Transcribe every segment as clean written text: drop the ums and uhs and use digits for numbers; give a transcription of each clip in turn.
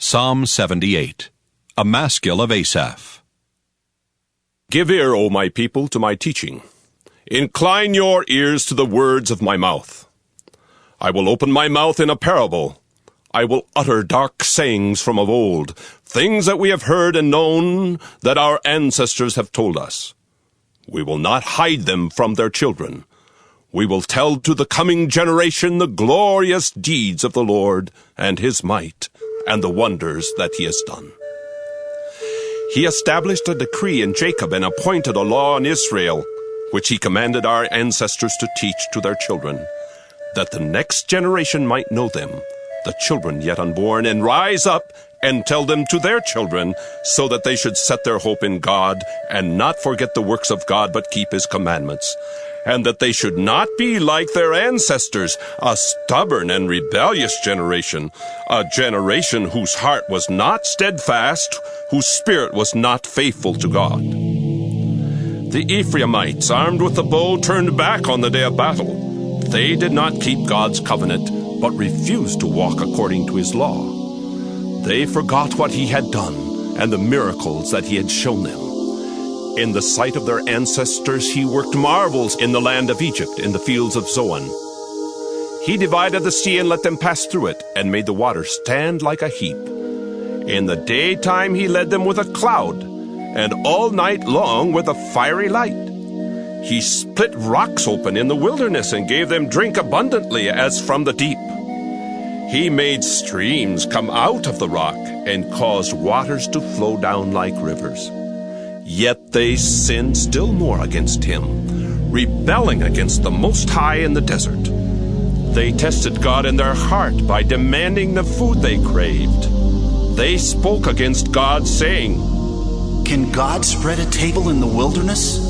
Psalm 78, a Maskil of Asaph. Give ear, O my people, to my teaching. Incline your ears to the words of my mouth. I will open my mouth in a parable. I will utter dark sayings from of old, things that we have heard and known, that our ancestors have told us. We will not hide them from their children. We will tell to the coming generation the glorious deeds of the Lord and his might, and the wonders that he has done. He established a decree in Jacob and appointed a law in Israel, which he commanded our ancestors to teach to their children, that the next generation might know them, the children yet unborn, and rise up and tell them to their children, so that they should set their hope in God and not forget the works of God, but keep his commandments, and that they should not be like their ancestors, a stubborn and rebellious generation, a generation whose heart was not steadfast, whose spirit was not faithful to God. The Ephraimites, armed with the bow, turned back on the day of battle. They did not keep God's covenant, but refused to walk according to his law. They forgot what he had done and the miracles that he had shown them. In the sight of their ancestors, he worked marvels in the land of Egypt, in the fields of Zoan. He divided the sea and let them pass through it, and made the waters stand like a heap. In the daytime he led them with a cloud, and all night long with a fiery light. He split rocks open in the wilderness and gave them drink abundantly as from the deep. He made streams come out of the rock and caused waters to flow down like rivers. Yet they sinned still more against him, rebelling against the Most High in the desert. They tested God in their heart by demanding the food they craved. They spoke against God, saying, "Can God spread a table in the wilderness?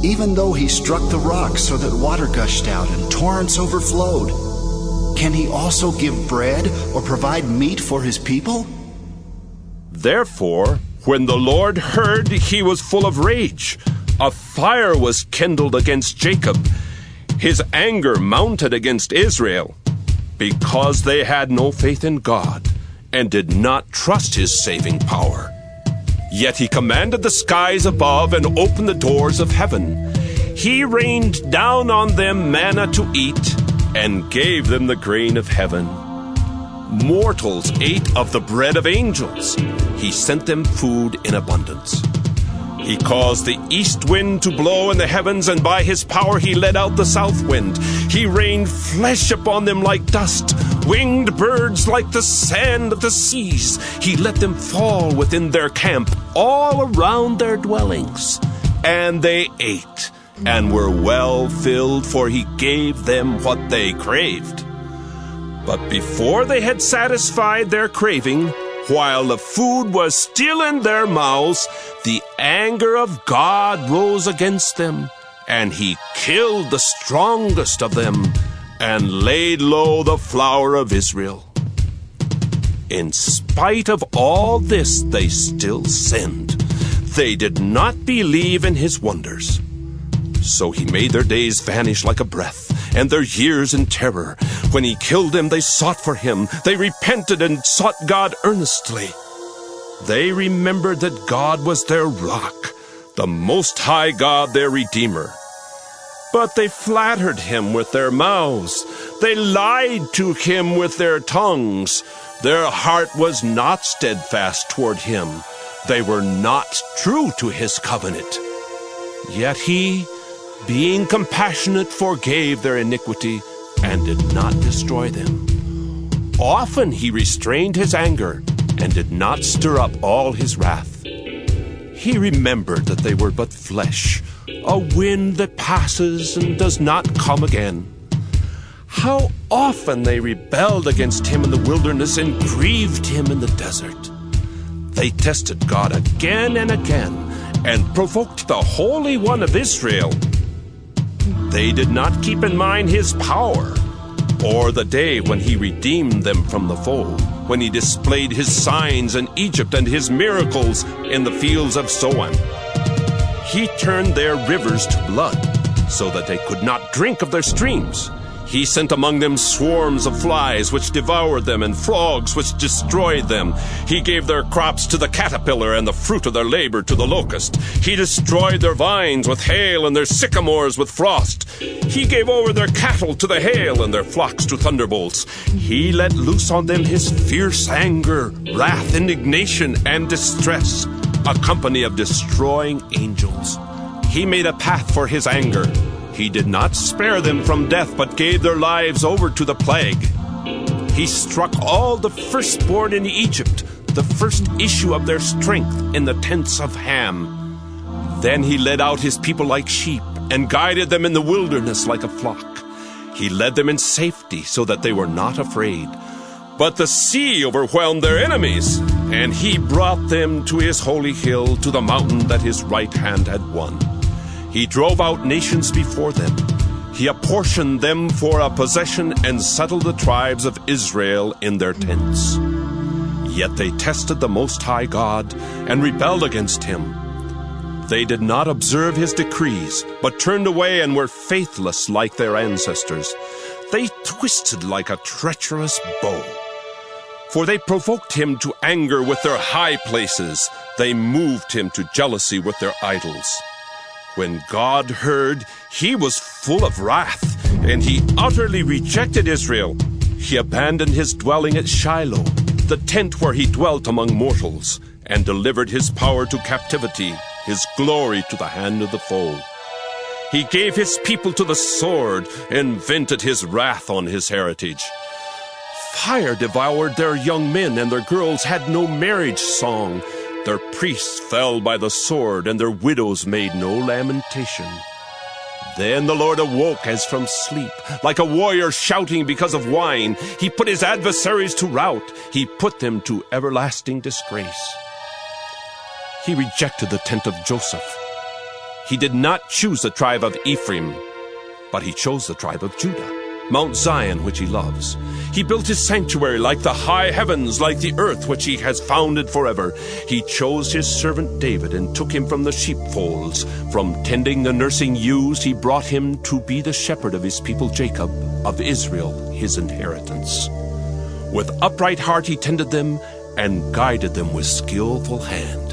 Even though he struck the rocks so that water gushed out and torrents overflowed, can he also give bread or provide meat for his people?" Therefore, when the Lord heard, he was full of rage. A fire was kindled against Jacob. His anger mounted against Israel, because they had no faith in God and did not trust his saving power. Yet he commanded the skies above and opened the doors of heaven. He rained down on them manna to eat and gave them the grain of heaven. Mortals ate of the bread of angels. He sent them food in abundance. He caused the east wind to blow in the heavens, and by his power he led out the south wind. He rained flesh upon them like dust, winged birds like the sand of the seas. He let them fall within their camp, all around their dwellings. And they ate, and were well filled, for he gave them what they craved. But before they had satisfied their craving, while the food was still in their mouths, the anger of God rose against them, and he killed the strongest of them, and laid low the flower of Israel. In spite of all this, they still sinned. They did not believe in his wonders. So he made their days vanish like a breath, and their years in terror. When he killed them, they sought for him. They repented and sought God earnestly. They remembered that God was their rock, the Most High God their Redeemer. But they flattered him with their mouths. They lied to him with their tongues. Their heart was not steadfast toward him. They were not true to his covenant. Yet he, being compassionate, forgave their iniquity and did not destroy them. Often he restrained his anger and did not stir up all his wrath. He remembered that they were but flesh, a wind that passes and does not come again. How often they rebelled against him in the wilderness and grieved him in the desert. They tested God again and again and provoked the Holy One of Israel. They did not keep in mind his power, or the day when he redeemed them from the foe, when he displayed his signs in Egypt and his miracles in the fields of Zoan. He turned their rivers to blood, so that they could not drink of their streams. He sent among them swarms of flies which devoured them, and frogs which destroyed them. He gave their crops to the caterpillar, and the fruit of their labor to the locust. He destroyed their vines with hail, and their sycamores with frost. He gave over their cattle to the hail, and their flocks to thunderbolts. He let loose on them his fierce anger, wrath, indignation, and distress, a company of destroying angels. He made a path for his anger. He did not spare them from death, but gave their lives over to the plague. He struck all the firstborn in Egypt, the first issue of their strength in the tents of Ham. Then he led out his people like sheep, and guided them in the wilderness like a flock. He led them in safety, so that they were not afraid. But the sea overwhelmed their enemies, and he brought them to his holy hill, to the mountain that his right hand had won. He drove out nations before them. He apportioned them for a possession, and settled the tribes of Israel in their tents. Yet they tested the Most High God, and rebelled against him. They did not observe his decrees, but turned away and were faithless like their ancestors. They twisted like a treacherous bow. For they provoked him to anger with their high places. They moved him to jealousy with their idols. When God heard, he was full of wrath, and he utterly rejected Israel. He abandoned his dwelling at Shiloh, the tent where he dwelt among mortals, and delivered his power to captivity, his glory to the hand of the foe. He gave his people to the sword, and vented his wrath on his heritage. Fire devoured their young men, and their girls had no marriage song. Their priests fell by the sword, and their widows made no lamentation. Then the Lord awoke as from sleep, like a warrior shouting because of wine. He put his adversaries to rout. He put them to everlasting disgrace. He rejected the tent of Joseph. He did not choose the tribe of Ephraim, but he chose the tribe of Judah, Mount Zion, which he loves. He built his sanctuary like the high heavens, like the earth which he has founded forever. He chose his servant David and took him from the sheepfolds. From tending the nursing ewes, he brought him to be the shepherd of his people Jacob, of Israel, his inheritance. With upright heart he tended them and guided them with skillful hand.